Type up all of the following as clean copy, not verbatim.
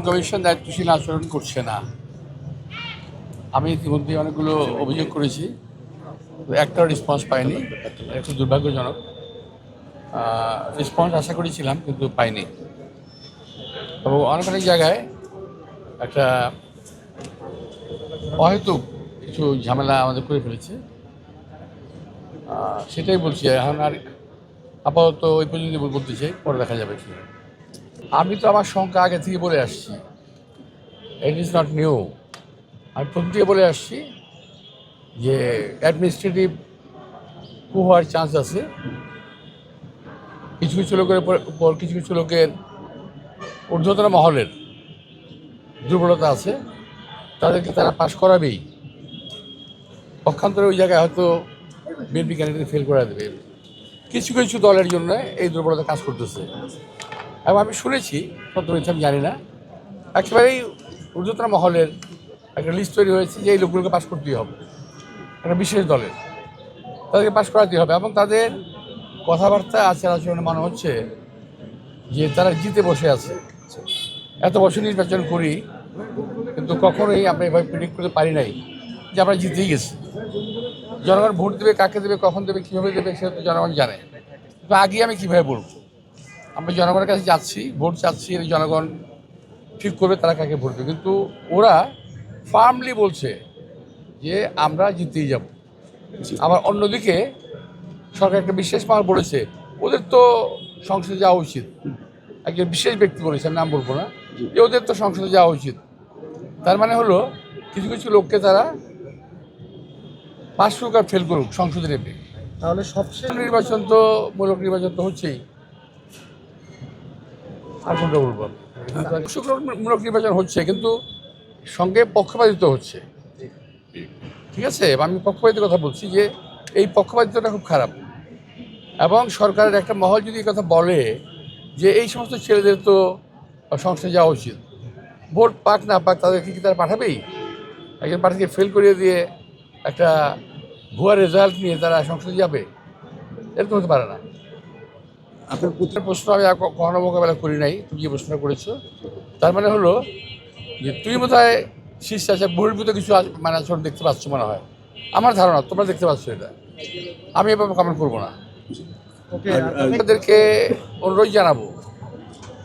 Commission দায়িত্বশীল আচরণ করছে না। আমি ইতিমধ্যে অনেকগুলো অভিযোগ করেছি, একটা রেসপন্স পাইনি, একটু দুর্ভাগ্যজনক। রেসপন্স আশা করেছিলাম কিন্তু পাইনি। এবং অনেক অনেক জায়গায় একটা অহেতুক কিছু ঝামেলা আমাদের করে ফেলেছে, সেটাই বলছি। এখন আর আপাতত ওই পর্যন্ত বলতে চাই, পরে দেখা যাবে কি। আমি তো আমার শঙ্কা আগে থেকে বলে আসছি, ইট ইজ নট নিউ। আমি প্রথম থেকে বলে আসছি যে অ্যাডমিনিস্ট্রেটিভ কু হওয়ার চান্স আছে। কিছু কিছু লোকের উপর কিছু কিছু লোকের ঊর্ধ্বতন মহলের দুর্বলতা আছে, তাদেরকে তারা পাশ করাবেই। পক্ষান্তরে ওই জায়গায় হয়তো বিএনপি ক্যান্ডিডেট ফেল করে দেবে। কিছু কিছু দলের জন্য এই দুর্বলতা কাজ করতেছে। এবং আমি শুনেছি, সত্য মিথ্যা আমি জানি না, একেবারেই ঊর্ধ্বতন মহলের একটা লিস্ট তৈরি হয়েছে যে এই লোকগুলোকে পাশ করতেই হবে, একটা বিশেষ দলের তাদেরকে পাশ করাতেই হবে। এবং তাদের কথাবার্তা আচার আচরণে মনে হচ্ছে যে তারা জিতে বসে আছে। এত বছর নির্বাচন করি, কিন্তু কখনোই আমরা এভাবে প্রেডিক্ট করতে পারি নাই যে আমরা জিতেই গেছি। জনগণ ভোট দেবে, কাকে দেবে, কখন দেবে, কীভাবে দেবে, সেটা তো জনগণ জানে। কিন্তু আগে আমি কীভাবে বলবো? আমরা জনগণের কাছে যাচ্ছি, ভোট চাচ্ছি, জনগণ ঠিক করবে তারা কাকে ভোট দেবে। কিন্তু ওরা ফার্মলি বলছে যে আমরা জিতেই যাব। আবার অন্যদিকে সরকার একটা বিশেষ পাওয়ার বলেছে, ওদের তো সংসদে যাওয়া উচিত। একজন বিশেষ ব্যক্তি বলেছে, আমি নাম বলবো না, যে ওদের তো সংসদে যাওয়া উচিত। তার মানে হলো কিছু কিছু লোককে তারা পাশ করুক আর ফেল করুক সংসদে নেবে। তাহলে সবচেয়ে নির্বাচন তো মূলক নির্বাচন তো হচ্ছেই। আর কোনটা বলবো? মূলক নির্বাচন হচ্ছে, কিন্তু সঙ্গে পক্ষপাতিত্ব হচ্ছে। ঠিক আছে, আমি পক্ষপাতিত্বের কথা বলছি যে এই পক্ষপাতিত্বটা খুব খারাপ। এবং সরকারের একটা মহল যদি এই কথা বলে যে এই সমস্ত ছেলেদের তো সংসদে যাওয়া উচিত, ভোট পাক না পাক তাদেরকে কি তারা পাঠাবেই? একজন প্রার্থীকে ফেল করিয়ে দিয়ে একটা ভুয়া রেজাল্ট নিয়ে তারা সংসদে যাবে? এরকম হতে পারে না। আপনার পুত্রের প্রশ্ন আমি কখনো মোকাবেলা করি নাই, তুমি যে প্রশ্নটা করেছো, তার মানে হলো যে তুই বোধহয় শীর্ষাচার বহির্ভূত কিছু মানে আচরণ দেখতে পাচ্ছ মনে হয়। আমার ধারণা তোমরা দেখতে পাচ্ছ এটা, আমি এভাবে কমেন্ট করবো না। তাদেরকে অনুরোধ জানাবো,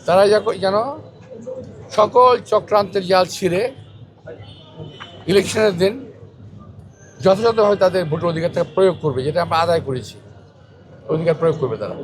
তারা যেন সকল চক্রান্তের জাল ছিঁড়ে ইলেকশনের দিন যথাযথভাবে তাদের ভোটের অধিকারটা প্রয়োগ করবে, যেটা আমরা আদায় করেছি, অধিকার প্রয়োগ করবে তারা।